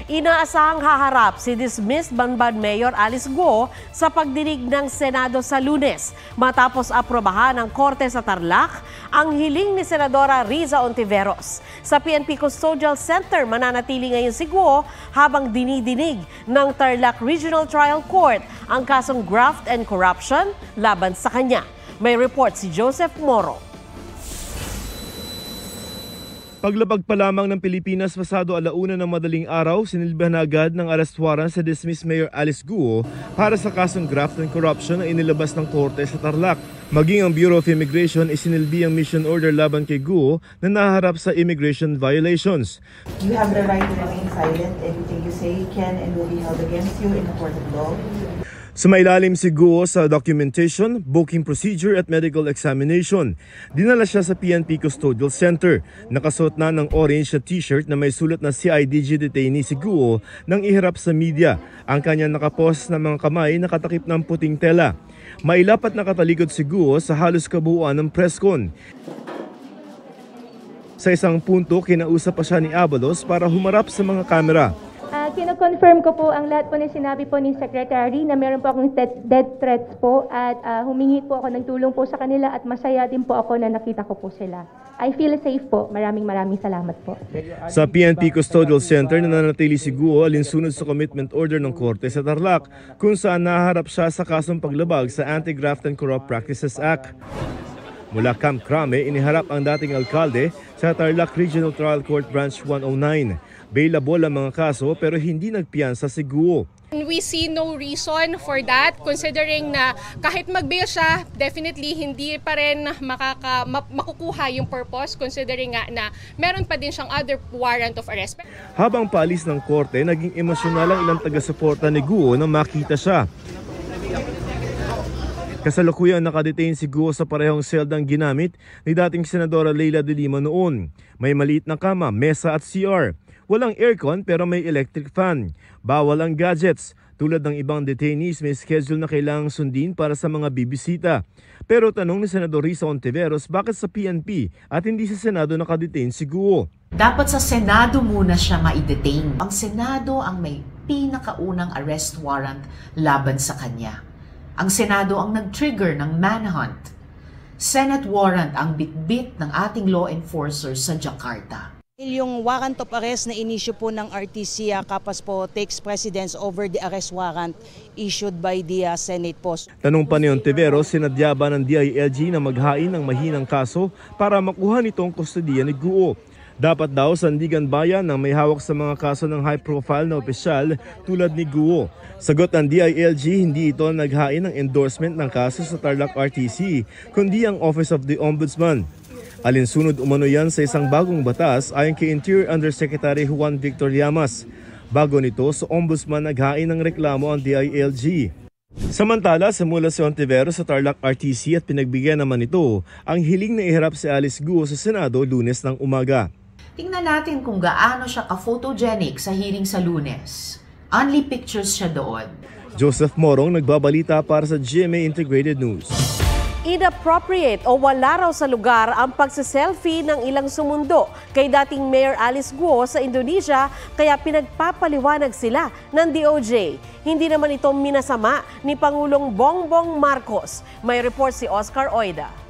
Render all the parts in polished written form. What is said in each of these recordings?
Inaasahang haharap si dismissed Banban Mayor Alice Guo sa pagdinig ng Senado sa Lunes matapos aprobahan ng Korte sa Tarlac ang hiling ni Senadora Riza Ontiveros. Sa PNP Custodial Center, mananatili ngayon si Guo habang dinidinig ng Tarlac Regional Trial Court ang kasong graft and corruption laban sa kanya. May report si Joseph Moro. Paglabag pa lamang ng Pilipinas pasado 1:00 ng madaling araw, sinilbihan na agad ng arrest warrant sa dismissed Mayor Alice Guo para sa kasong graft and corruption na inilabas ng korte sa Tarlac. Maging ang Bureau of Immigration isinilbi ang mission order laban kay Guo na naharap sa immigration violations. You have the right to remain silent. Anything you say can and will be held against you in a court of law. Sumailalim si Guo sa documentation, booking procedure at medical examination. Dinala siya sa PNP Custodial Center. Nakasuot na ng orange na t-shirt na may sulat na CIDG detainee si Guo nang iharap sa media. Ang kanyang nakapost na mga kamay nakatakip ng puting tela. Mailapat na katalikod si Guo sa halos kabuuan ng presscon. Sa isang punto, kinausap pa siya ni Abalos para humarap sa mga kamera. Kino-confirm ko po ang lahat po na sinabi po ni Secretary na meron po akong death threats po at humingi po ako ng tulong po sa kanila at masaya din po ako na nakita ko po sila. I feel safe po. Maraming salamat po. Sa PNP Custodial Center, nananatili si Guo alinsunod sa commitment order ng Korte sa Tarlac kung saan naharap siya sa kasong paglabag sa Anti-Graft and Corrupt Practices Act. Mula Camp Crame, iniharap ang dating alkalde sa Tarlac Regional Trial Court Branch 109. Bailable ang mga kaso pero hindi nagpiyansa si Guo. We see no reason for that considering na kahit mag-bail siya, definitely hindi pa rin makukuha yung purpose considering nga na meron pa din siyang other warrant of arrest. Habang paalis ng korte, naging emosyonal ang ilang taga-suporta ni Guo nang makita siya. Kasalukuyang nakadetain si Guo sa parehong seldang ginamit ni dating Senadora Leila de Lima noon. May maliit na kama, mesa at CR. Walang aircon pero may electric fan. Bawal ang gadgets. Tulad ng ibang detainees, may schedule na kailangang sundin para sa mga bibisita. Pero tanong ni Senador Riza Ontiveros, bakit sa PNP at hindi sa Senado nakadetain si Guo? Dapat sa Senado muna siya ma-detain. Ang Senado ang may pinakaunang arrest warrant laban sa kanya. Ang Senado ang nag-trigger ng manhunt. Senate warrant ang bitbit ng ating law enforcers sa Jakarta. Yung warrant of arrest na inisyu po ng RTC Kapas po takes precedence over the arrest warrant issued by the Senate po. Tanong pa ni Ontiveros, sinadya ba ng DILG na maghain ng mahinang kaso para makuha nitong kustodiya ni Guo? Dapat daw sandigan bayan ng may hawak sa mga kaso ng high-profile na opisyal tulad ni Guo. Sagot ng DILG, hindi ito naghain ng endorsement ng kaso sa Tarlac RTC, kundi ang Office of the Ombudsman. Alinsunod umano yan sa isang bagong batas ayon kay Interior Undersecretary Juan Victor Llamas. Bago nito, sa Ombudsman naghain ng reklamo ang DILG. Samantala, simula si Ontiveros sa Tarlac RTC at pinagbigyan naman ito ang hiling na iharap si Alice Guo sa Senado Lunes ng umaga. Tingnan natin kung gaano siya ka-photogenic sa hearing sa Lunes. Only pictures siya doon. Joseph Morong nagbabalita para sa GMA Integrated News. Inappropriate o wala raw sa lugar ang pagsiselfie ng ilang sumundo kay dating Mayor Alice Guo sa Indonesia kaya pinagpapaliwanag sila ng DOJ. Hindi naman ito minasama ni Pangulong Bongbong Marcos. May report si Oscar Oida.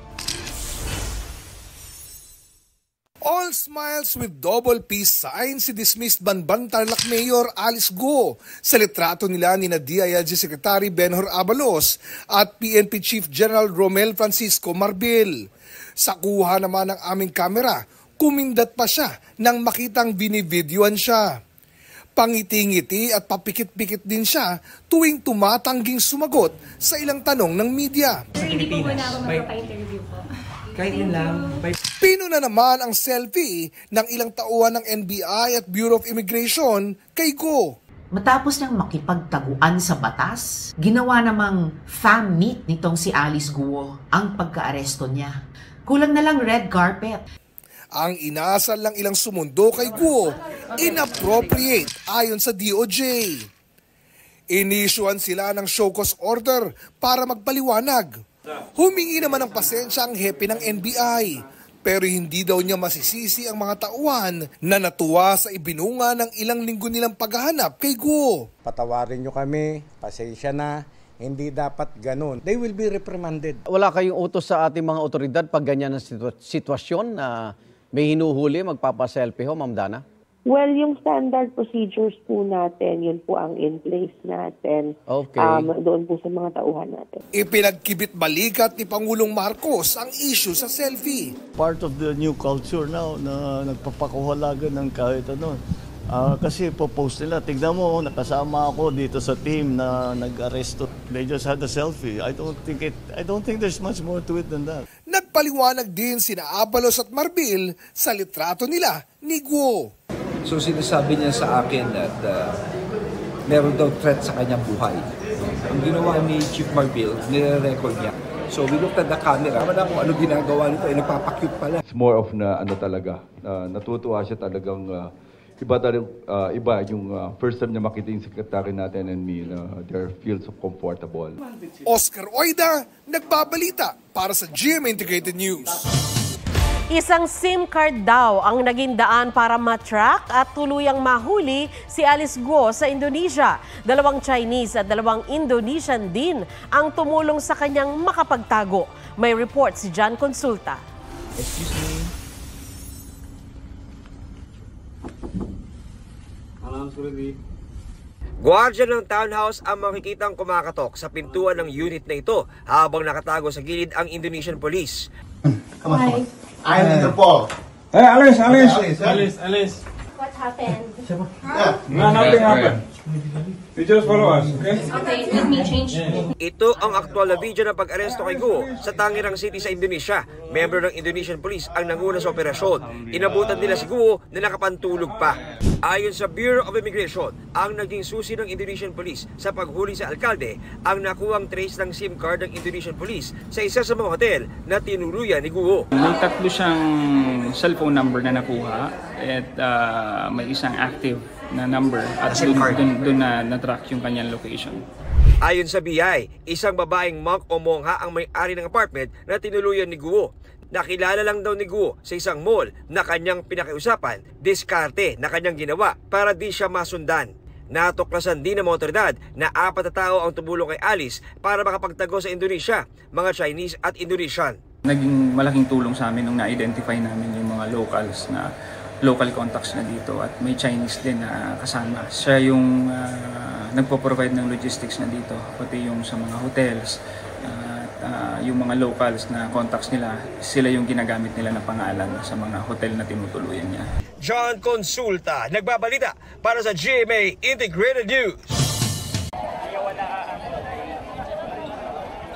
All smiles with double peace sign si dismissed Banban Tarlac Mayor Alice Guo sa litrato nila ni DILG Secretary Benhur Abalos at PNP Chief General Romel Francisco Marbil. Sa kuha naman ng aming kamera, kumindat pa siya nang makitang binivideoan siya. Pangiti-ngiti at papikit-pikit din siya tuwing tumatangging sumagot sa ilang tanong ng media. Hindi po muna ako magpapa-interview po. Kahit yun lang. Pino na naman ang selfie ng ilang tauhan ng NBI at Bureau of Immigration kay Guo. Matapos niyang makipagtaguan sa batas, ginawa namang fan meet nitong si Alice Guo ang pagka-aresto niya. Kulang na lang red carpet. Ang inasal lang ilang sumundo kay Guo, inappropriate ayon sa DOJ. Inisyuan sila ng show cause order para magpaliwanag. Humingi naman ng pasensya ang hepe ng NBI. Pero hindi daw niya masisisi ang mga tauhan na natuwa sa ibinunga ng ilang linggo nilang paghahanap kay Guo. Patawarin nyo kami, pasensya na, hindi dapat ganun. They will be reprimanded. Wala kayong utos sa ating mga otoridad pag ganyan ang sitwasyon na may hinuhuli, magpapaselfie ho, Ma'am Dana? Well, yung standard procedures po natin, yun po ang in place natin. Okay. Doon po sa mga tauhan natin. Ipinagkibit balikat ni Pangulong Marcos ang issue sa selfie. Part of the new culture now na nagpapakuhalaga ng kahit ano. Kasi po-post nila, tignan mo, nakasama ako dito sa team na nag-aresto. They just had a selfie. I don't think there's much more to it than that. Nagpaliwanag din sina Abalos at Marbil sa litrato nila ni Guo. So sinasabi niya sa akin at meron daw threat sa kanyang buhay. Ang ginawa ni Chief Marbil, nire-record niya. So we looked at the camera. Wala kung ano ginagawa nito, nagpapakyut pala. It's more of na ano talaga, natutuwa siya talagang iba yung first time niya makita yung secretary natin and me, they feel so comfortable. Oscar Oida, nagbabalita para sa GMA Integrated News. Isang SIM card daw ang naging daan para matrack at tuluyang mahuli si Alice Guo sa Indonesia. 2 Chinese at 2 Indonesian din ang tumulong sa kanyang makapagtago. May report si John Consulta. Excuse me. Guardia ng townhouse ang makikitang kumakatok sa pintuan ng unit na ito habang nakatago sa gilid ang Indonesian police. Hi. I'm Interpol. Hey, Alice. What happened? Nothing happened. You just follow us, okay? Okay, let me change. Ito ang aktwal na video ng pag-aresto kay Guo sa Tangerang City sa Indonesia. Membro ng Indonesian Police ang nanguna sa operasyon. Inabutan nila si Guo na nakapantulog pa. Ayon sa Bureau of Immigration, ang naging susi ng Indonesian Police sa paghuli sa alkalde ang nakuhang trace ng SIM card ng Indonesian Police sa isa sa mga hotel na tinuluyan ni Guo. May 3 siyang cellphone number na nakuha at may isang active na number at doon na na-track yung kanyang location. Ayon sa BI, isang babaeng monk o mongha ang may-ari ng apartment na tinuluyan ni Guo. Nakilala lang daw ni Guo sa isang mall na kanyang pinakiusapan, diskarte na kanyang ginawa para di siya masundan. Natuklasan din ng mga otoridad na 4 na tao ang tumulong kay Alice para makapagtago sa Indonesia, mga Chinese at Indonesian. Naging malaking tulong sa amin nung na-identify namin yung mga locals na local contacts na dito at may Chinese din na kasama. Siya yung nagpo-provide ng logistics na dito, pati yung sa mga hotels at yung mga locals na contacts nila, sila yung ginagamit nila na pangalan sa mga hotel na tinutuluyan niya. John Consulta, nagbabalita para sa GMA Integrated News.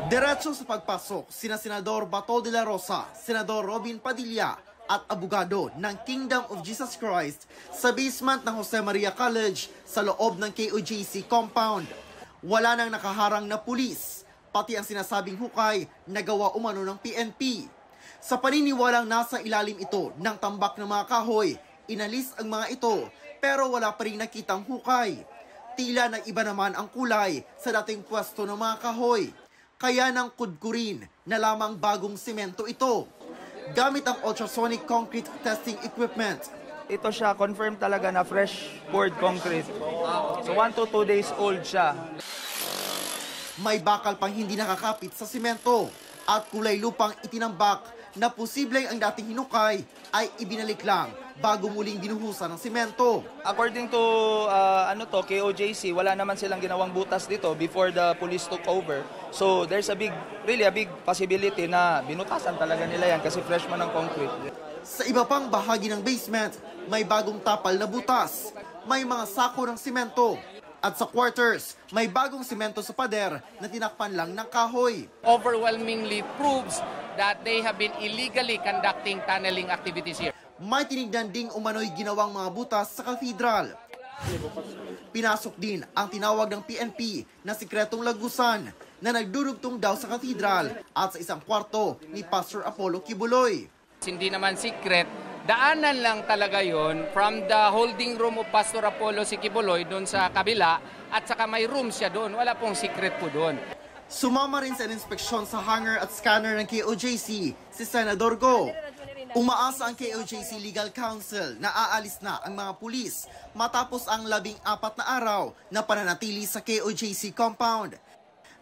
Diretso sa pagpasok, sina Senador Bato de la Rosa, Senador Robin Padilla, at abogado ng Kingdom of Jesus Christ sa basement ng Jose Maria College sa loob ng KOJC compound. Wala nang nakaharang na pulis, pati ang sinasabing hukay na gawa umano ng PNP. Sa paniniwalang nasa ilalim ito ng tambak ng mga kahoy, inalis ang mga ito pero wala pa rin nakitang hukay. Tila na iba naman ang kulay sa dating pwesto ng mga kahoy. Kaya nang kudkurin na lamang bagong semento ito. Gamit ang ultrasonic concrete testing equipment. Ito siya, confirm talaga na fresh poured concrete. So 1 to 2 days old siya. May bakal pang hindi nakakapit sa semento at kulay lupang itinambak na posibleng ang dating hinukay ay ibinalik lang bago muling binuhusan ng semento. According to KOJC, wala naman silang ginawang butas dito before the police took over. So there's really a big possibility na binutasan talaga nila yan kasi fresh man ng concrete. Sa iba pang bahagi ng basement, may bagong tapal na butas. May mga sako ng semento. At sa quarters, may bagong semento sa pader na tinakpan lang ng kahoy. Overwhelmingly proves that they have been illegally conducting tunneling activities here. May tinignan ding umano'y ginawang mga butas sa katedral. Pinasok din ang tinawag ng PNP na sikretong lagusan na nagdurugtong daw sa katedral at sa isang kwarto ni Pastor Apollo Kibuloy. Hindi naman secret, daanan lang talaga yon from the holding room of Pastor Apollo si Kibuloy doon sa kabila at saka may room siya doon. Wala pong secret po doon. Sumama rin sa inspeksyon sa hangar at scanner ng KOJC si Senador Go. Umaasa ang KOJC Legal Counsel na aalis na ang mga pulis matapos ang 14 na araw na pananatili sa KOJC compound.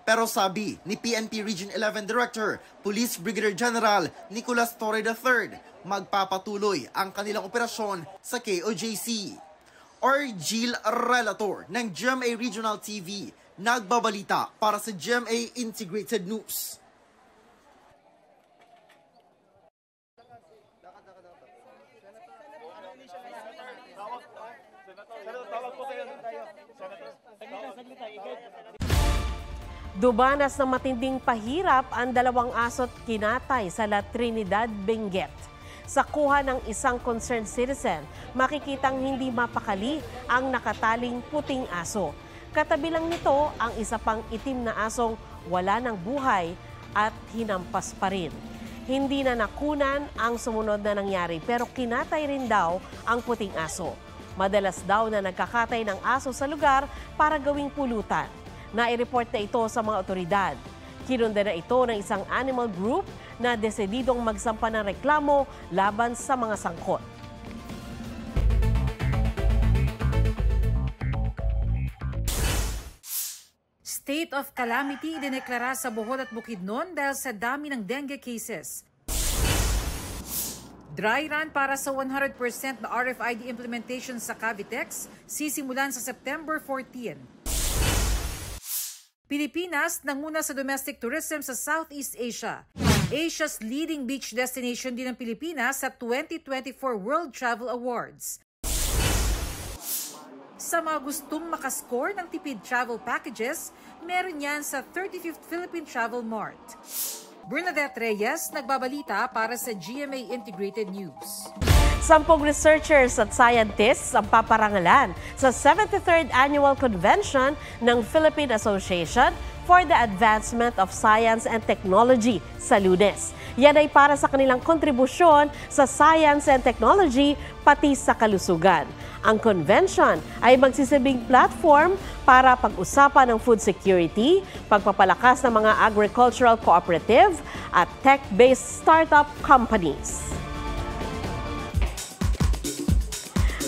Pero sabi ni PNP Region 11 Director, Police Brigadier General Nicolas Torre III, magpapatuloy ang kanilang operasyon sa KOJC. Jill Relator ng GMA Regional TV, nagbabalita para sa GMA Integrated News. Dumanas ng matinding pahirap ang 2 aso't kinatay sa La Trinidad, Benguet. Sa kuha ng isang concerned citizen, makikitang hindi mapakali ang nakataling puting aso. Katabi lang nito ang isa pang itim na asong wala ng buhay at hinampas pa rin. Hindi na nakunan ang sumunod na nangyari pero kinatay rin daw ang puting aso. Madalas daw na nagkakatay ng aso sa lugar para gawing pulutan. Nai-report na ito sa mga otoridad. Kinunda na ito ng isang animal group na desididong magsampa ng reklamo laban sa mga sangkot. State of calamity idineklara sa Bohol at Bukidnon dahil sa dami ng dengue cases. Dry run para sa 100% na RFID implementation sa Cavitex sisimulan sa September 14. Pilipinas nanguna sa domestic tourism sa Southeast Asia. Asia's leading beach destination din ang Pilipinas sa 2024 World Travel Awards. Sa mga gustong makascore ng tipid travel packages, meron yan sa 35th Philippine Travel Mart. Bernadette Reyes, nagbabalita para sa GMA Integrated News. 10 researchers at scientists ang paparangalan sa 73rd Annual Convention ng Philippine Association for the Advancement of Science and Technology sa Lunes. Yan ay para sa kanilang kontribusyon sa science and technology pati sa kalusugan. Ang convention ay magsisilbing platform para pag-usapan ng food security, pagpapalakas ng mga agricultural cooperative at tech-based startup companies.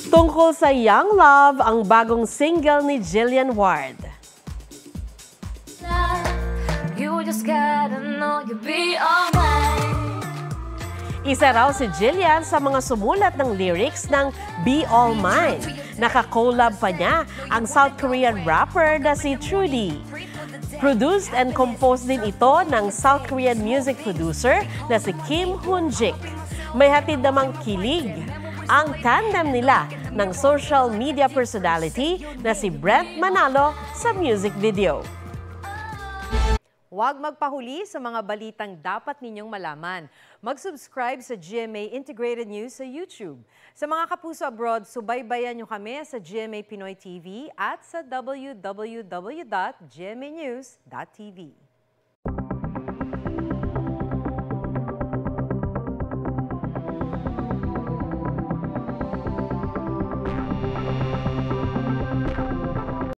Tungkol sa Young Love, ang bagong single ni Jillian Ward. Isa raw si Jillian sa mga sumulat ng lyrics ng Be All Mine. Naka-collab pa niya ang South Korean rapper na si Trudy. Produced and composed din ito ng South Korean music producer na si Kim Hoon-jik. May hatid namang kilig ang tandem nila ng social media personality na si Brent Manalo sa music video. Huwag magpahuli sa mga balitang dapat ninyong malaman. Mag-subscribe sa GMA Integrated News sa YouTube. Sa mga kapuso abroad, subaybayan nyo kami sa GMA Pinoy TV at sa www.gmanews.tv.